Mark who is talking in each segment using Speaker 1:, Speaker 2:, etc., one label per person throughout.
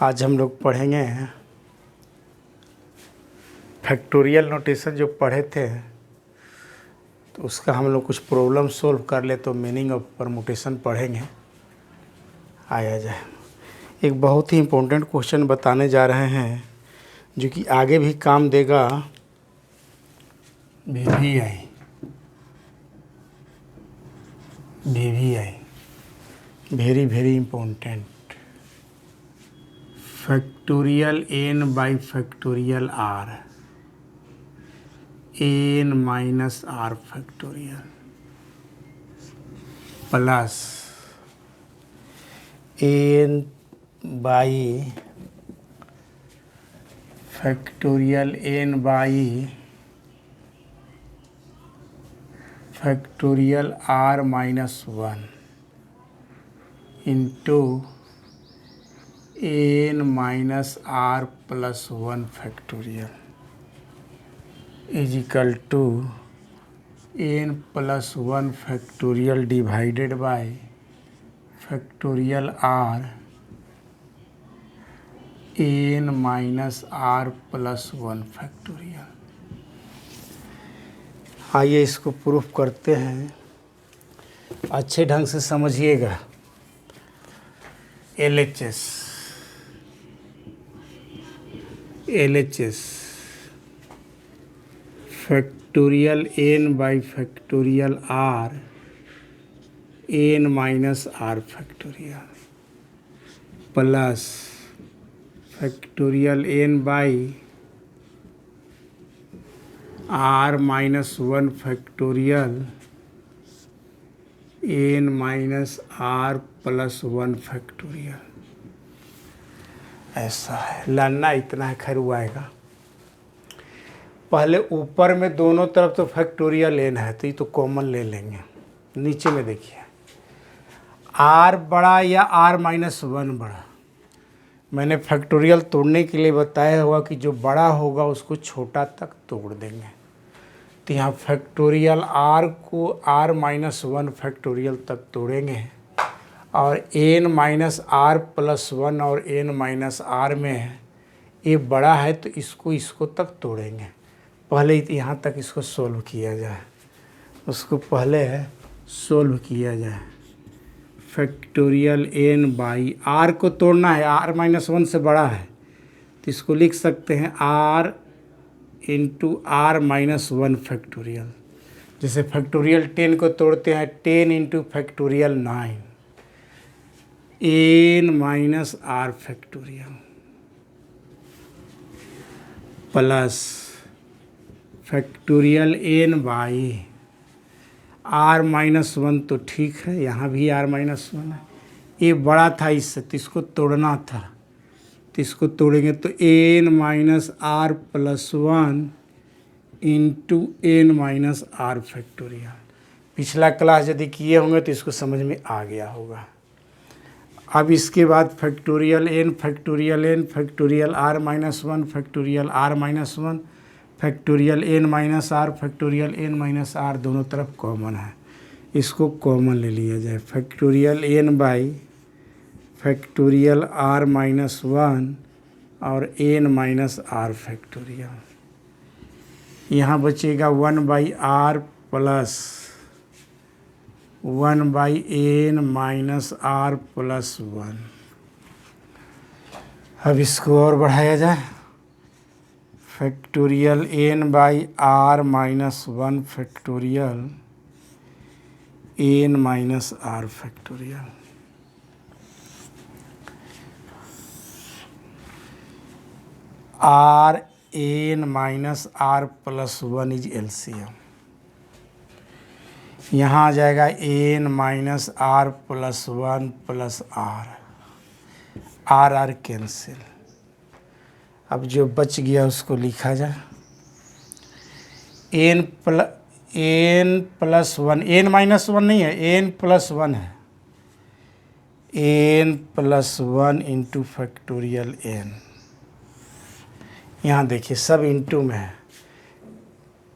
Speaker 1: आज हम लोग पढ़ेंगे फैक्टोरियल नोटेशन। जो पढ़े थे तो उसका हम लोग कुछ प्रॉब्लम सोल्व कर ले तो मीनिंग ऑफ परमुटेशन पढ़ेंगे। आया जाए, एक बहुत ही इम्पोर्टेंट क्वेश्चन बताने जा रहे हैं जो कि आगे भी काम देगा। VVI very very important. Factorial n by factorial r, n minus r factorial plus n by factorial n by factorial r minus 1 into n minus r plus 1 factorial is equal to n plus 1 factorial divided by factorial r n minus r plus 1 factorial. आइए इसको proof करते हैं, अच्छे ढंग से समझिएगा। LHS factorial n by factorial r, n minus r factorial plus factorial n by r minus 1 factorial n minus r plus 1 factorial. ऐसा है, लाना इतना है, खैर वो आएगा। पहले ऊपर में दोनों तरफ तो फैक्टोरियल n है तो ये तो कॉमन ले लेंगे। नीचे में देखिए r बड़ा या r माइनस 1 बड़ा। मैंने फैक्टोरियल तोड़ने के लिए बताया हुआ कि जो बड़ा होगा उसको छोटा तक तोड़ देंगे। तो यहाँ फैक्टोरियल r को r माइनस 1 फैक्टोरियल तक तोड़ेंगे और n माइनस r प्लस 1 और n माइनस r में है, ये बड़ा है तो इसको तक तोड़ेंगे। पहले यहाँ तक इसको सोल्व किया जाए, उसको पहले सोल्व किया जाए। फैक्टोरियल n बाई r को तोड़ना है, r माइनस 1 से बड़ा है तो इसको लिख सकते हैं r into r minus 1 factorial. जैसे फैक्टोरियल 10 को तोड़ते हैं 10 into factorial 9, n minus r factorial plus factorial n by r minus 1। तो ठीक है, यहाँ भी r माइनस 1 है, ये बड़ा था इससे तो इसको तोड़ना था, तो इसको तोड़ेंगे तो n minus r plus 1 into n minus r factorial. पिछला क्लास यदि किए होंगे तो इसको समझ में आ गया होगा। अब इसके बाद factorial n factorial r minus 1 factorial r minus 1 factorial n minus r factorial n minus r दोनों तरफ कॉमन है, इसको कॉमन ले लिया जाए। Factorial n by factorial r minus 1 और n माइनस r फैक्टोरियल। यहाँ बचेगा 1 by r plus 1 by n minus r plus 1। अब इसको और बढ़ाया जाए। Factorial n by r minus 1 factorial n minus r factorial. r n minus r plus 1 is LCM। यहाँ आ जाएगा n minus r plus 1 plus r cancel. अब जो बच गया उसको लिखा जाए n प्लस 1, n माइनस 1 नहीं है, n प्लस 1 है, n plus 1 into factorial n। यहाँ देखिए सब इंटू में है,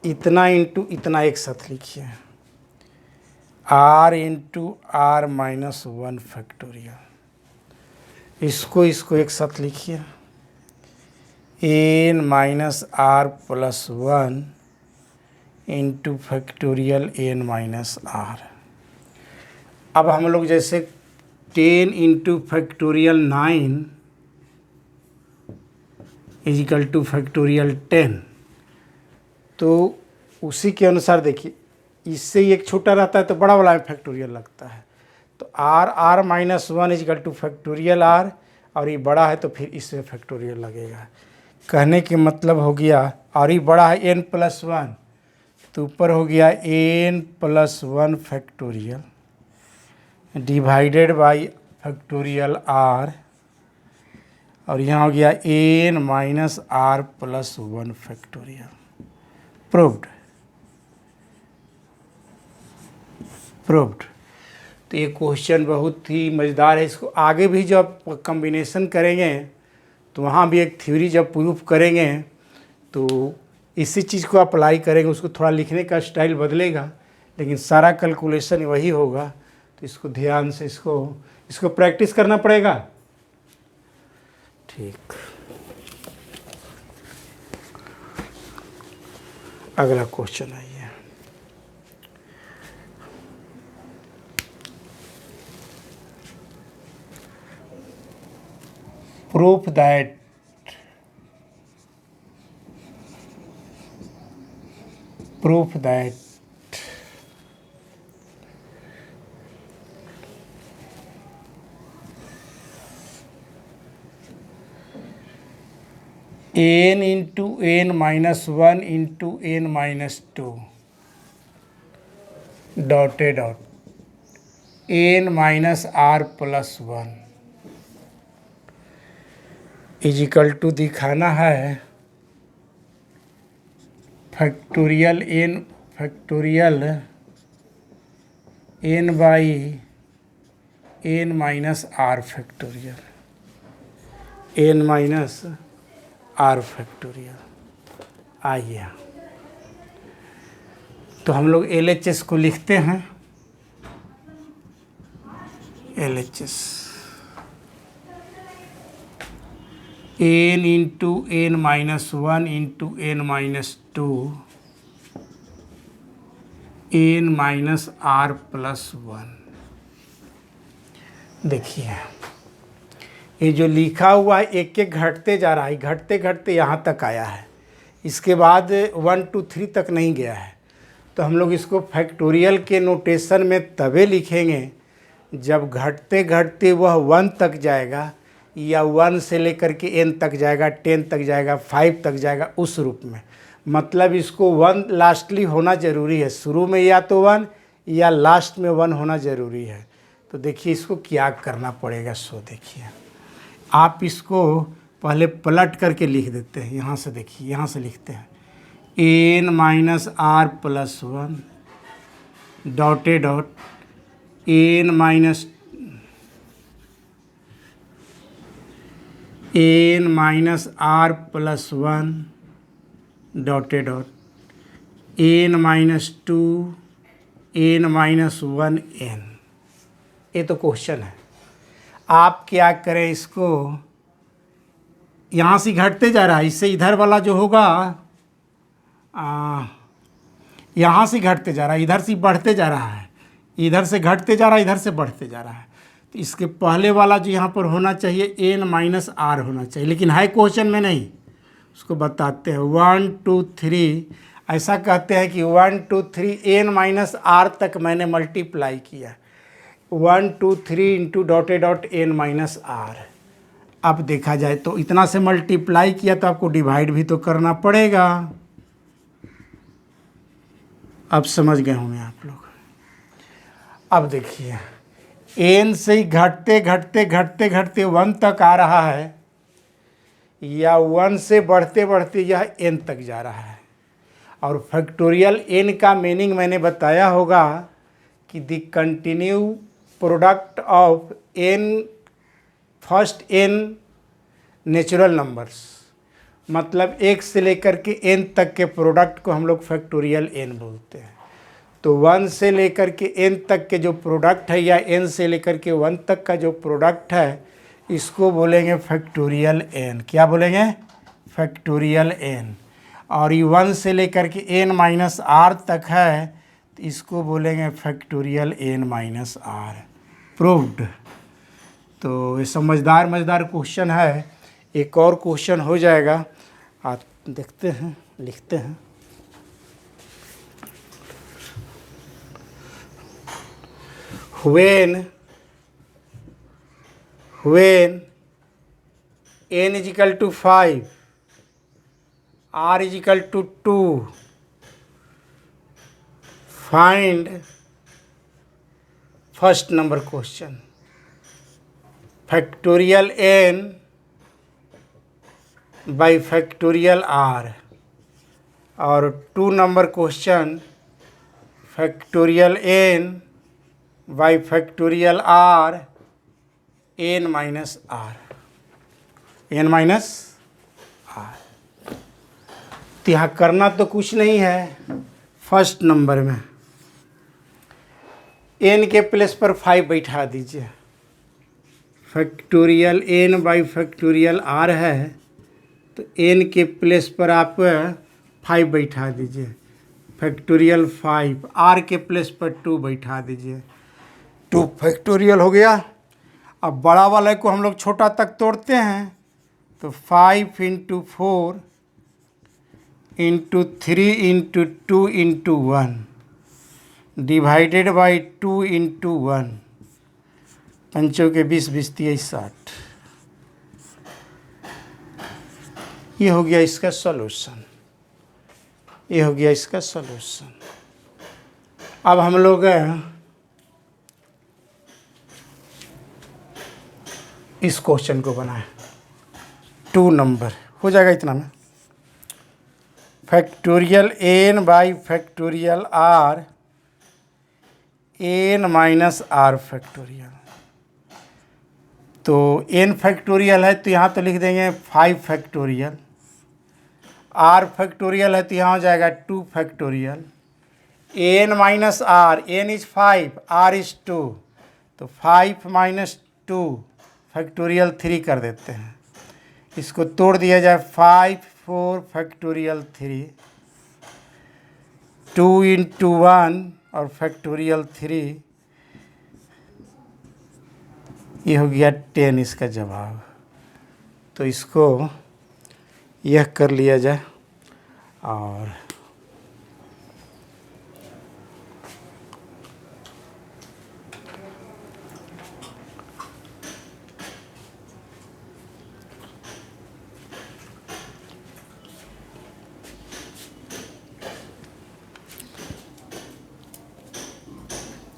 Speaker 1: इतना इंटू इतना एक साथ लिखिए, r into r minus 1 factorial इसको एक साथ लिखिए, N minus R plus 1 into factorial N minus R. अब हम लोग जैसे 10 into factorial 9 equal to factorial 10, तो उसी के अनुसार देखिए, इससे ही एक छोटा रहता है तो बड़ा वाला में फैक्टोरियल लगता है, तो R minus 1 is equal to factorial R, और ये बड़ा है तो फिर इसमें फैक्टोरियल लगेगा। कहने के मतलब हो गया, और ये बड़ा है n प्लस 1, तो ऊपर हो गया n plus 1 factorial divided by factorial r, और यहाँ हो गया n minus R plus 1 factorial. Proved. तो ये क्वेश्चन बहुत ही मज़ेदार है। इसको आगे भी जब कॉम्बिनेशन करेंगे तो वहाँ भी एक थ्योरी जब प्रूफ करेंगे तो इसी चीज़ को अप्लाई करेंगे, उसको थोड़ा लिखने का स्टाइल बदलेगा लेकिन सारा कैलकुलेशन वही होगा। तो इसको ध्यान से इसको प्रैक्टिस करना पड़ेगा। ठीक, अगला क्वेश्चन आइए। proof that n into n minus 1 into n minus 2 dotted dot n minus r plus 1 is equal to दिखाना है factorial n by n minus R factorial, n minus R factorial आ गया। तो हम लोग LHS को लिखते हैं, LHS n into n minus 1 into n minus 2 n minus R plus 1। देखिए ये जो लिखा हुआ है एक एक घटते जा रहा है, घटते घटते यहाँ तक आया है, इसके बाद 1 2 3 तक नहीं गया है। तो हम लोग इसको फैक्टोरियल के नोटेशन में तभी लिखेंगे जब घटते घटते वह 1 तक जाएगा, या 1 से लेकर के n तक जाएगा, 10 तक जाएगा, 5 तक जाएगा, उस रूप में। मतलब इसको 1 लास्टली होना ज़रूरी है, शुरू में या तो 1 या लास्ट में 1 होना ज़रूरी है। तो देखिए इसको क्या करना पड़ेगा। सो देखिए आप इसको पहले पलट करके लिख देते हैं, यहाँ से देखिए, यहाँ से लिखते हैं n minus R plus 1 dot dot n minus R plus 1 dot dot n minus 2 n minus 1 n। ये तो क्वेश्चन है। आप क्या करें, इसको यहाँ से घटते जा रहा है, इससे इधर वाला जो होगा यहाँ से घटते जा रहा है, इधर से बढ़ते जा रहा है, इधर से घटते जा रहा है, इधर से बढ़ते जा रहा है। तो इसके पहले वाला जो यहाँ पर होना चाहिए n माइनस आर होना चाहिए, लेकिन है क्वेश्चन में नहीं। उसको बताते हैं 1 2 3, ऐसा कहते हैं कि 1 2 3 n माइनस आर तक मैंने मल्टीप्लाई किया, 1 2 3 into dot dot n minus R. अब देखा जाए तो इतना से मल्टीप्लाई किया तो आपको डिवाइड भी तो करना पड़ेगा। अब समझ गए होंगे आप लोग। अब देखिए n से ही घटते घटते घटते घटते 1 तक आ रहा है, या 1 से बढ़ते बढ़ते यह n तक जा रहा है। और फैक्टोरियल n का मीनिंग मैंने बताया होगा कि the continue product of n first n natural numbers, मतलब 1 से लेकर के n तक के प्रोडक्ट को हम लोग फैक्टोरियल n बोलते हैं। तो 1 से लेकर के n तक के जो प्रोडक्ट है, या n से लेकर के 1 तक का जो प्रोडक्ट है, इसको बोलेंगे फैक्टोरियल n। क्या बोलेंगे? Factorial n। और ये 1 से लेकर के n माइनस आर तक है, तो इसको बोलेंगे factorial n minus R. Proved. तो ये समझदार मज़ेदार क्वेश्चन है। एक और क्वेश्चन हो जाएगा, आप देखते हैं, लिखते हैं। when n is equal to 5, r is equal to 2, find first number question, factorial n by factorial r, और 2 number question, factorial n by factorial r n minus r, n minus R. तो यहाँ करना तो कुछ नहीं है। First number में n के प्लेस पर 5 बैठा दीजिए। Factorial n by factorial r है, तो n के प्लेस पर आप 5 बैठा दीजिए। फैक्टोरियल 5, r के प्लेस पर 2 बैठा दीजिए। 2 फैक्टोरियल हो गया। अब बड़ा वाले को हम लोग छोटा तक तोड़ते हैं, तो 5 into 4 into 3 into 2 into 1 divided by 2 into 1, 5 के 20, 20 30, 60। ये हो गया इसका सॉल्यूशन। ये हो गया इसका सॉल्यूशन। अब हम लोग इस क्वेश्चन को बनाएं। 2 नंबर हो जाएगा इतना में। Factorial n by factorial r n minus R factorial. तो n फैक्टोरियल है तो यहाँ तो लिख देंगे 5 फैक्टोरियल। r फैक्टोरियल है तो यहाँ हो जाएगा 2 factorial. n minus R, n is 5, r is 2, तो 5 माइनस 2 फैक्टोरियल 3 कर देते हैं। इसको तोड़ दिया जाए, 5 4 फैक्टोरियल 3, 2 इंटू 1 और फैक्टोरियल 3, ये हो गया 10 इसका जवाब। तो इसको यह कर लिया जाए। और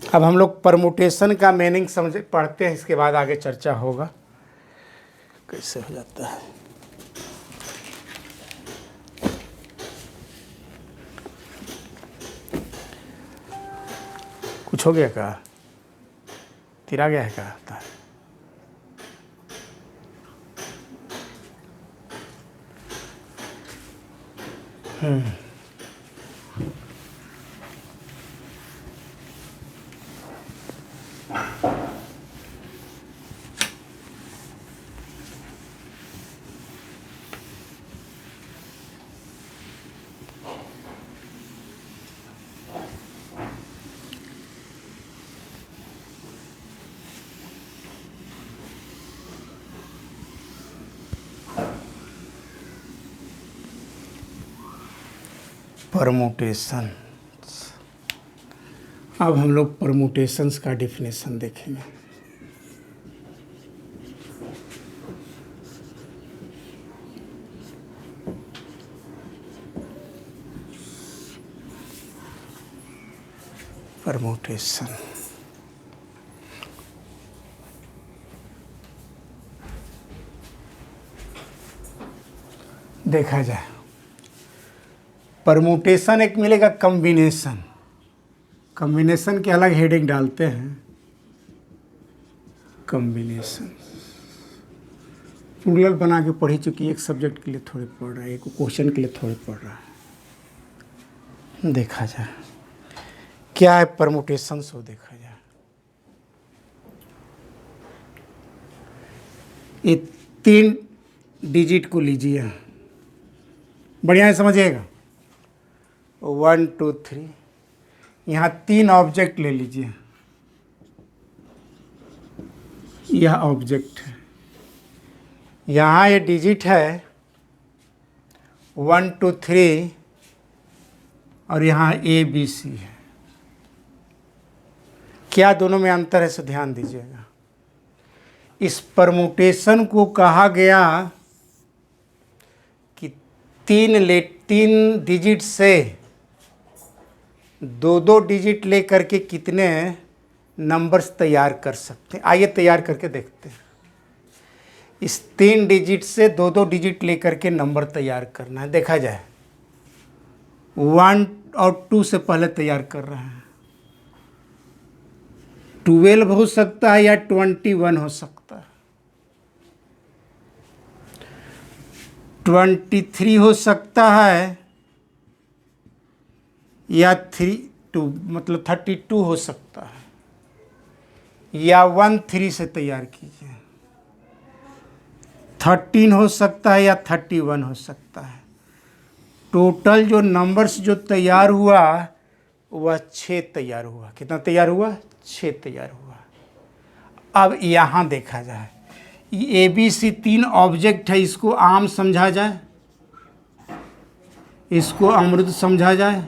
Speaker 1: अब हम लोग परमुटेशन का मीनिंग समझ पढ़ते हैं, इसके बाद आगे चर्चा होगा कैसे हो जाता है। कुछ हो गया क्या? तिरा गया है क्या? परमुटेशन। अब हम लोग परमुटेशंस का डेफिनेशन देखेंगे। परमुटेशन देखा जाए, परमुटेशन एक मिलेगा कम्बिनेशन। कम्बिनेशन के अलग हेडिंग डालते हैं। कम्बिनेशन प्लूरल बना के पढ़ी चुकी, एक सब्जेक्ट के लिए थोड़े पढ़ रहा है, एक क्वेश्चन के लिए थोड़े पढ़ रहा है। देखा जाए क्या है परमुटेशन, सो देखा जाए। ये 3 डिजिट को लीजिए, बढ़िया से समझिएगा। 1 2 3, यहाँ 3 ऑब्जेक्ट ले लीजिए, यह ऑब्जेक्ट है, यहाँ ये डिजिट है 1 2 3 और यहाँ ABC है। क्या दोनों में अंतर है, सो ध्यान दीजिएगा। इस परमुटेशन को कहा गया कि 3 डिजिट से 2 डिजिट लेकर के कितने नंबर्स तैयार कर सकते हैं। आइए तैयार करके देखते हैं। इस 3 डिजिट से 2 डिजिट लेकर के नंबर तैयार करना है। देखा जाए 1 और 2 से पहले तैयार कर रहे हैं। 12 हो सकता है या 21 हो सकता है, 23 हो सकता है या 32 हो सकता है, या 13 से तैयार कीजिए। 13 हो सकता है या 31 हो सकता है। टोटल जो नंबर्स जो तैयार हुआ वह 6 तैयार हुआ। कितना तैयार हुआ? 6 तैयार हुआ। अब यहाँ देखा जाए, ये ABC 3 ऑब्जेक्ट है, इसको आम समझा जाए, इसको अमृत समझा जाए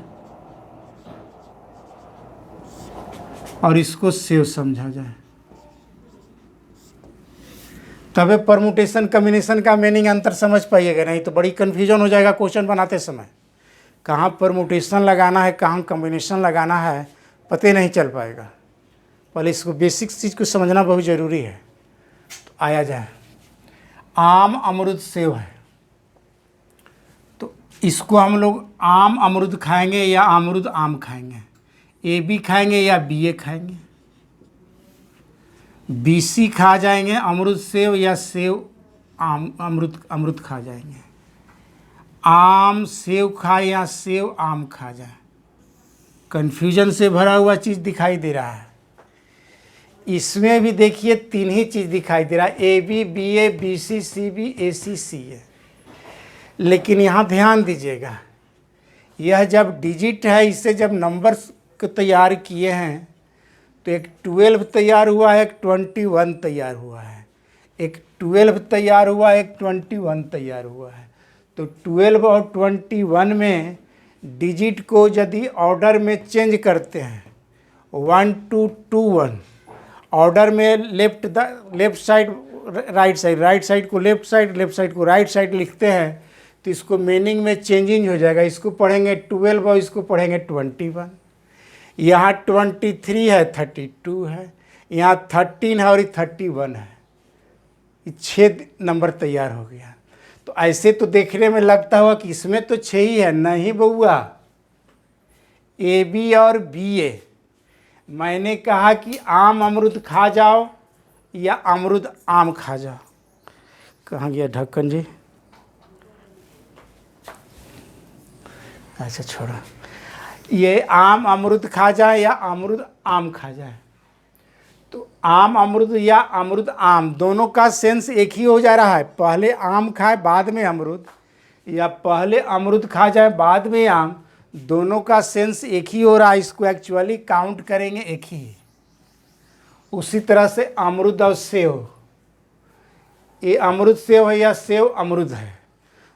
Speaker 1: और इसको सेव समझा जाए, तबे परमुटेशन कम्बिनेशन का मीनिंग अंतर समझ पाइएगा, नहीं तो बड़ी कन्फ्यूजन हो जाएगा क्वेश्चन बनाते समय। कहाँ परमुटेशन लगाना है, कहाँ कम्बिनेशन लगाना है, पता ही नहीं चल पाएगा। पहले इसको बेसिक चीज़ को समझना बहुत ज़रूरी है। तो आया जाए, आम अमरूद सेव है, तो इसको हम लोग आम अमरूद खाएंगे या अमरूद आम खाएंगे, AB खाएंगे या BA खाएंगे, BC खा जाएंगे अमरूद सेव या सेव आम अमरूद खा जाएंगे, आम सेव खाए या सेव आम खा जाए। कन्फ्यूजन से भरा हुआ चीज़ दिखाई दे रहा है। इसमें भी देखिए 3 ही चीज़ दिखाई दे रहा है, AB BA BC CB AC CA। लेकिन यहाँ ध्यान दीजिएगा, यह जब डिजिट है, इससे जब नंबर्स को तैयार किए हैं तो एक 12 तैयार हुआ है, एक 21 तैयार हुआ है, एक 12 तैयार हुआ है, एक 21 तैयार हुआ है। तो 12 और 21 में डिजिट को यदि ऑर्डर में चेंज करते हैं 1 2 2 1, ऑर्डर में left side right side, right side को लेफ्ट साइड को राइट साइड लिखते हैं, तो इसको मीनिंग में चेंजिंग हो जाएगा। इसको पढ़ेंगे 12 और इसको पढ़ेंगे 21। यहाँ 23 है, 32 है, यहाँ 13 है और 31 है। 6 नंबर तैयार हो गया। तो ऐसे तो देखने में लगता हुआ कि इसमें तो 6 ही है। नहीं बउआ, AB और BA। मैंने कहा कि आम अमरूद खा जाओ या अमरूद आम खा जाओ। कहाँ गया ढक्कन जी? अच्छा छोड़ा। ये आम अमरूद खा जाए या अमरूद आम खा जाए, तो आम अमरूद या अमरूद आम दोनों का सेंस एक ही हो जा रहा है। पहले आम खाए बाद में अमरूद, या पहले अमरूद खा जाए बाद में आम, दोनों का सेंस एक ही हो रहा है। इसको एक्चुअली काउंट करेंगे एक ही। उसी तरह से अमरूद और सेव, ये अमरूद सेव है या सेव अमरूद है,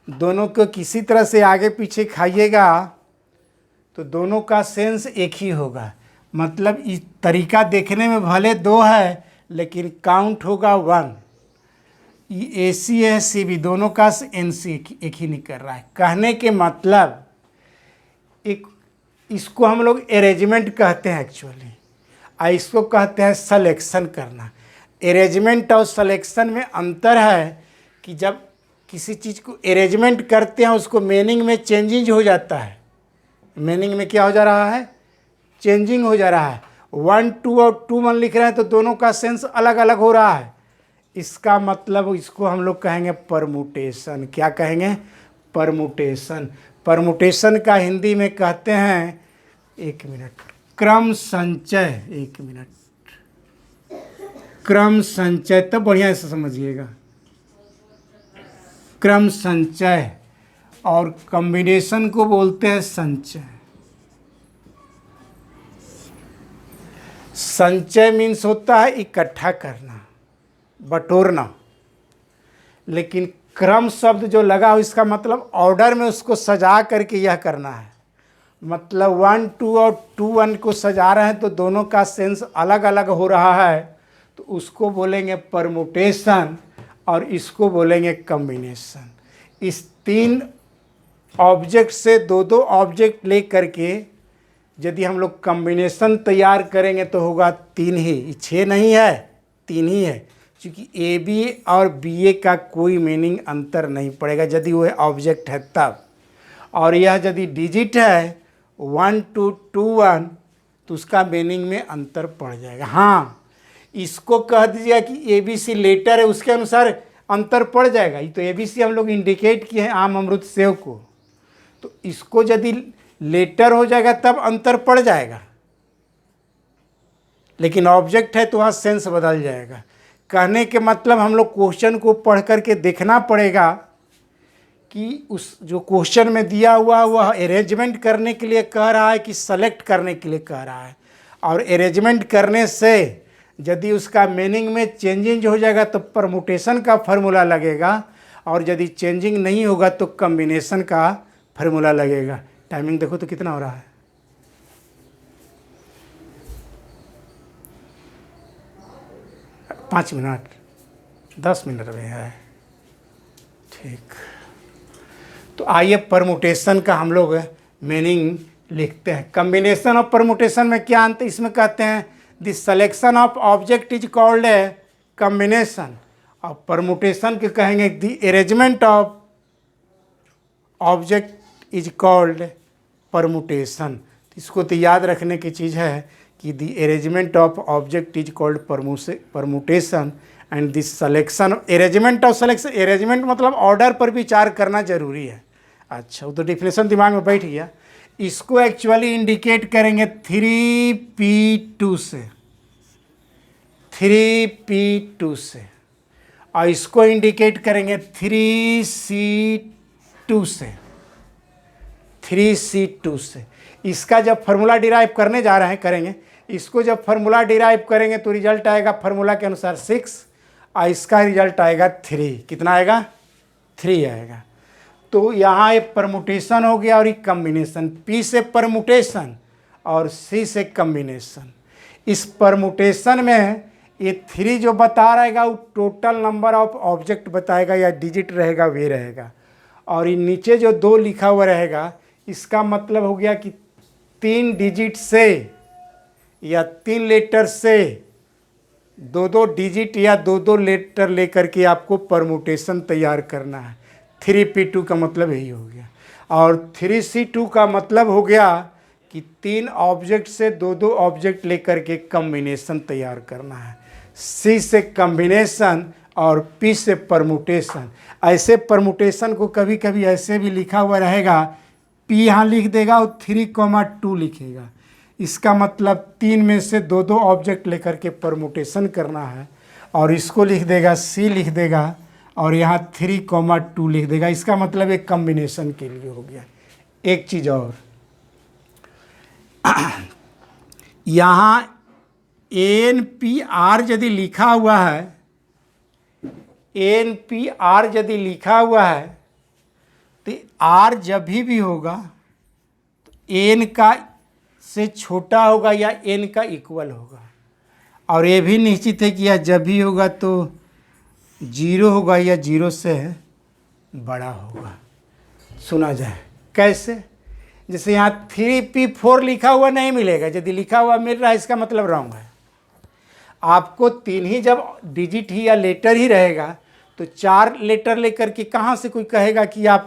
Speaker 1: दोनों को किसी तरह से आगे पीछे खाइएगा तो दोनों का सेंस एक ही होगा। मतलब इस तरीका देखने में भले 2 है लेकिन काउंट होगा 1। ये AC है CB, दोनों का NC एक ही निकल रहा है। कहने के मतलब एक, इसको हम लोग अरेंजमेंट कहते हैं एक्चुअली, और इसको कहते हैं सलेक्शन करना। अरेंजमेंट और सलेक्शन में अंतर है कि जब किसी चीज़ को अरेंजमेंट करते हैं उसको मीनिंग में चेंजिंग हो जाता है। मीनिंग में क्या हो जा रहा है? चेंजिंग हो जा रहा है। 1 2 और 2 1 लिख रहे हैं तो दोनों का सेंस अलग अलग हो रहा है। इसका मतलब इसको हम लोग कहेंगे परमुटेशन। क्या कहेंगे? परमुटेशन। परमुटेशन का हिंदी में कहते हैं, 1 मिनट, क्रम संचय। 1 मिनट, क्रम संचय। तब बढ़िया से समझिएगा। क्रम संचय, और कॉम्बिनेशन को बोलते हैं संचय। संचय मीन्स होता है इकट्ठा करना, बटोरना, लेकिन क्रम शब्द जो लगा हो इसका मतलब ऑर्डर में उसको सजा करके यह करना है। मतलब 1 2 और 2 1 को सजा रहे हैं तो दोनों का सेंस अलग अलग हो रहा है, तो उसको बोलेंगे परमुटेशन और इसको बोलेंगे कॉम्बिनेशन। इस 3 ऑब्जेक्ट से 2 ऑब्जेक्ट ले करके यदि हम लोग कॉम्बिनेशन तैयार करेंगे तो होगा 3 ही, 6 नहीं है, 3 ही है, क्योंकि ए बी और बी ए का कोई मीनिंग अंतर नहीं पड़ेगा यदि वह ऑब्जेक्ट है तब। और यह यदि डिजिट है 1 2 2 1 तो उसका मीनिंग में अंतर पड़ जाएगा। हाँ, इसको कह दीजिएगा कि ए बी सी लेटर है, उसके अनुसार अंतर पड़ जाएगा। ये तो ए बी सी हम लोग इंडिकेट किए हैं आम अमरूद सेव को, तो इसको यदि लेटर हो जाएगा तब अंतर पड़ जाएगा, लेकिन ऑब्जेक्ट है तो वहाँ सेंस बदल जाएगा। कहने के मतलब हम लोग क्वेश्चन को पढ़ करके देखना पड़ेगा कि उस जो क्वेश्चन में दिया हुआ वह अरेंजमेंट करने के लिए कह रहा है कि सेलेक्ट करने के लिए कह रहा है, और अरेंजमेंट करने से यदि उसका मीनिंग में चेंजिंग हो जाएगा तो परमुटेशन का फार्मूला लगेगा, और यदि चेंजिंग नहीं होगा तो कॉम्बिनेशन का फार्मूला लगेगा। टाइमिंग देखो तो कितना हो रहा है, 5 मिनट 10 मिनट में है। ठीक, तो आइए परमुटेशन का हम लोग मीनिंग लिखते हैं। कॉम्बिनेशन ऑफ परमुटेशन में क्या अंत, इसमें कहते हैं the selection of object is called a combination, और परमुटेशन के कहेंगे the arrangement of object is called permutation. इसको तो याद रखने की चीज़ है कि the arrangement of object is called permutation and the selection arrangement of selection. Arrangement मतलब ऑर्डर पर विचार करना जरूरी है। अच्छा, वो तो डिफिनेशन दिमाग में बैठ गया। इसको एक्चुअली इंडिकेट करेंगे 3p2 से, 3p2 से, और इसको इंडिकेट करेंगे 3c2 से, 3c2 से। इसका जब फार्मूला डिराइव करने जा रहे हैं करेंगे, इसको जब फार्मूला डिराइव करेंगे तो रिजल्ट आएगा फार्मूला के अनुसार 6, और इसका रिजल्ट आएगा 3। कितना आएगा? 3 आएगा। तो यहाँ एक परमुटेशन हो गया और एक कम्बिनेशन। P से परमुटेशन और C से कम्बिनेशन। इस परमुटेशन में ये 3 जो बता रहेगा वो टोटल नंबर ऑफ ऑब्जेक्ट बताएगा या डिजिट रहेगा वे रहेगा, और ये नीचे जो 2 लिखा हुआ रहेगा इसका मतलब हो गया कि 3 डिजिट से या 3 लेटर से 2 डिजिट या 2 लेटर लेकर के आपको परमुटेशन तैयार करना है। 3p2 का मतलब यही हो गया, और 3c2 का मतलब हो गया कि 3 ऑब्जेक्ट से 2 ऑब्जेक्ट लेकर के कॉम्बिनेशन तैयार करना है। C से कॉम्बिनेशन और P से परमुटेशन। ऐसे परमुटेशन को कभी कभी ऐसे भी लिखा हुआ रहेगा, P यहाँ लिख देगा और 3,2 लिखेगा। इसका मतलब 3 में से 2 ऑब्जेक्ट लेकर के परमुटेशन करना है, और इसको लिख देगा C लिख देगा और यहाँ 3,2 लिख देगा। इसका मतलब एक कॉम्बिनेशन के लिए हो गया। एक चीज़ और, यहाँ NPR यदि लिखा हुआ है, NPR यदि लिखा हुआ है तो R जब भी होगा तो N का से छोटा होगा या N का इक्वल होगा, और ये भी निश्चित है कि यह जब भी होगा तो 0 होगा या 0 से बड़ा होगा। सुना जाए कैसे? जैसे यहाँ 3p4 लिखा हुआ नहीं मिलेगा, यदि लिखा हुआ मिल रहा है इसका मतलब रॉन्ग है। आपको 3 ही जब डिजिट ही या लेटर ही रहेगा तो 4 लेटर लेकर के कहाँ से कोई कहेगा कि आप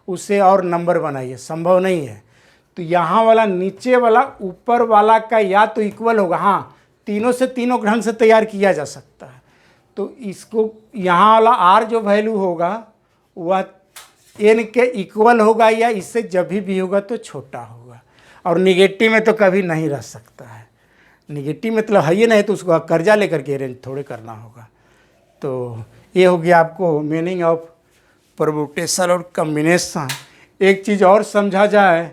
Speaker 1: उसे और नंबर बनाइए, संभव नहीं है। तो यहाँ वाला नीचे वाला ऊपर वाला का या तो इक्वल होगा, हाँ तीनों से तीनों ढंग से तैयार किया जा सकता है। तो इसको यहाँ वाला R जो वैल्यू होगा वह N के इक्वल होगा या इससे जब भी होगा तो छोटा होगा, और निगेटिव में तो कभी नहीं रह सकता है। निगेटिव मतलब है ही नहीं, तो उसको कर्जा लेकर के अरेंज थोड़े करना होगा। तो ये हो गया आपको मीनिंग ऑफ परमुटेशन और कम्बिनेशन। एक चीज़ और समझा जाए,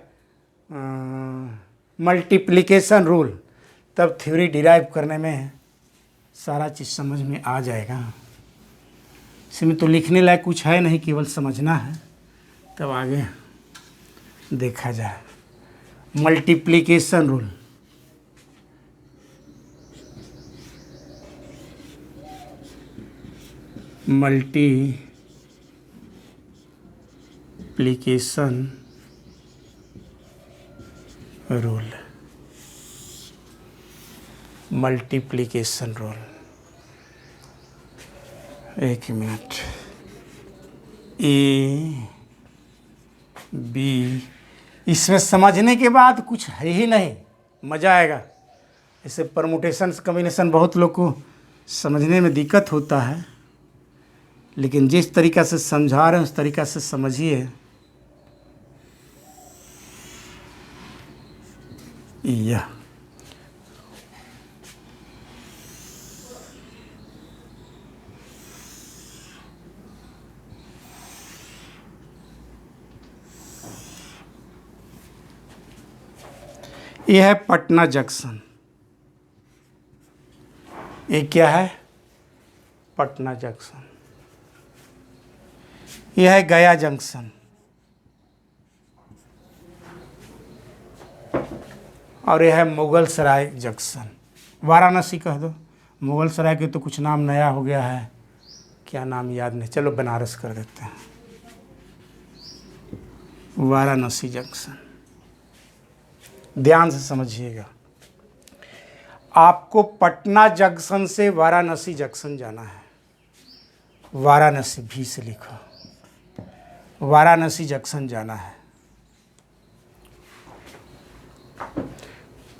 Speaker 1: मल्टीप्लिकेशन रूल, तब थ्योरी डिराइव करने में सारा चीज़ समझ में आ जाएगा। इसमें तो लिखने लायक कुछ है नहीं, केवल समझना है, तब आगे देखा जाए। Multiplication rule, multiplication rule, multiplication rule, एक मिनट। ए बी, इसमें समझने के बाद कुछ है ही नहीं, मज़ा आएगा। इसे परमुटेशन कम्बिनेशन बहुत लोग को समझने में दिक्कत होता है, लेकिन जिस तरीक़ा से समझा रहे हैं उस तरीक़ा से समझिए। यह है पटना जंक्शन। ये क्या है? पटना जंक्शन। यह है गया जंक्शन, और यह है मुगल सराय जंक्शन। वाराणसी कह दो, मुगल सराय के तो कुछ नाम नया हो गया है, क्या नाम याद नहीं, चलो बनारस कर देते हैं। वाराणसी जंक्शन, ध्यान से समझिएगा। आपको पटना जंक्शन से वाराणसी जंक्शन जाना है। वाराणसी भी से लिखो, वाराणसी जंक्शन जाना है।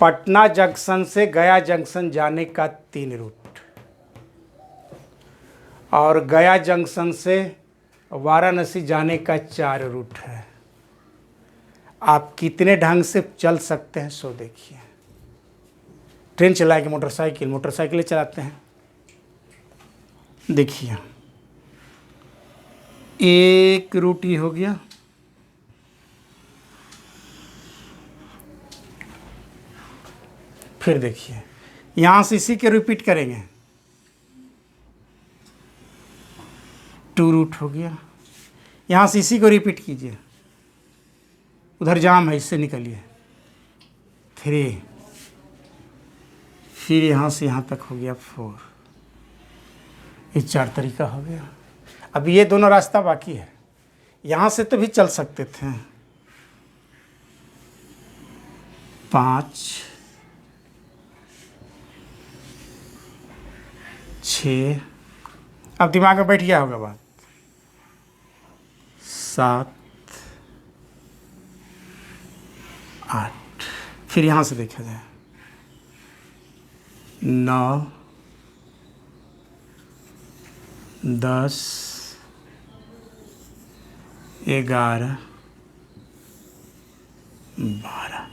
Speaker 1: पटना जंक्शन से गया जंक्शन जाने का 3 रूट, और गया जंक्शन से वाराणसी जाने का 4 रूट है। आप कितने ढंग से चल सकते हैं सो देखिए। ट्रेन चलाएंगे, मोटरसाइकिल चलाते हैं। देखिए, एक रूट ही हो गया, फिर देखिए यहाँ से इसी के रिपीट करेंगे, 2 रूट हो गया। यहाँ से इसी को रिपीट कीजिए, उधर जाम है, इससे निकलिए, 3, फिर यहाँ से यहाँ तक हो गया 4। ये 4 तरीका हो गया। अब ये दोनों रास्ता बाकी है, यहाँ से तो भी चल सकते थे। 5, 6, अब दिमाग में बैठ गया होगा बात, 7, 8, फिर यहाँ से देखा जाए 9, 10, 11, 12।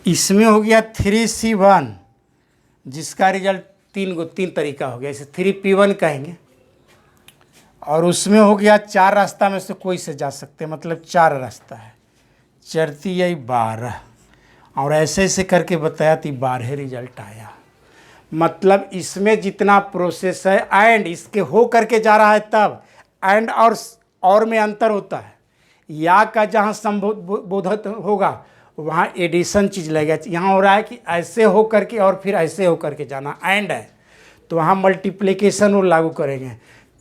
Speaker 1: इसमें हो गया 3C1, जिसका रिजल्ट 3 तरीका हो गया, इसे 3P1 कहेंगे। और उसमें हो गया 4 रास्ता में से कोई से जा सकते हैं, मतलब 4 रास्ता है। चरती यही 12, और ऐसे ऐसे करके बताया तो 12 रिजल्ट आया। मतलब इसमें जितना प्रोसेस है, एंड इसके हो करके जा रहा है, तब एंड और में अंतर होता है। या का जहाँ संबोधित होगा वहाँ एडिशन चीज़ लगेगा। यहाँ हो रहा है कि ऐसे हो करके और फिर ऐसे हो करके जाना, एंड है, तो वहाँ मल्टीप्लिकेशन रूल लागू करेंगे।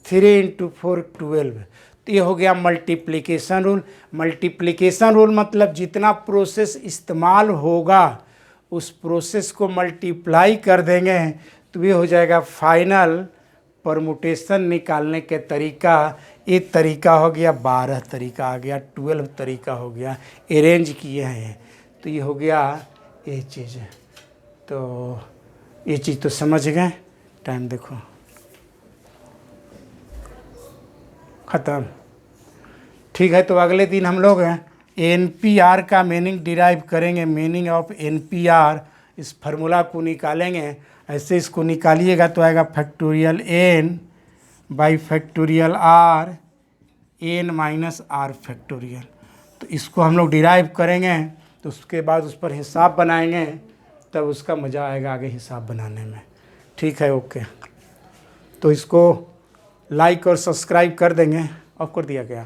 Speaker 1: 3 × 4 12, तो ये हो गया मल्टीप्लिकेशन रूल। मल्टीप्लिकेशन रूल मतलब जितना प्रोसेस इस्तेमाल होगा उस प्रोसेस को मल्टीप्लाई कर देंगे, तो ये हो जाएगा फाइनल परमुटेशन निकालने के तरीका। एक तरीका हो गया, 12 तरीका आ गया, 12 तरीका हो गया, अरेंज किए हैं। तो ये हो गया ये चीज़। तो ये चीज़ तो समझ गए। टाइम देखो, ख़त्म। ठीक है, तो अगले दिन हम लोग NPR का मीनिंग डिराइव करेंगे। मीनिंग ऑफ NPR, इस फार्मूला को निकालेंगे। ऐसे इसको निकालिएगा तो आएगा फैक्टोरियल N/फैक्टोरियल R N minus R factorial. तो इसको हम लोग डिराइव करेंगे तो उसके बाद उस पर हिसाब बनाएंगे, तब उसका मज़ा आएगा आगे हिसाब बनाने में। ठीक है, ओके। तो इसको लाइक और सब्सक्राइब कर देंगे। ऑफ कर दिया क्या?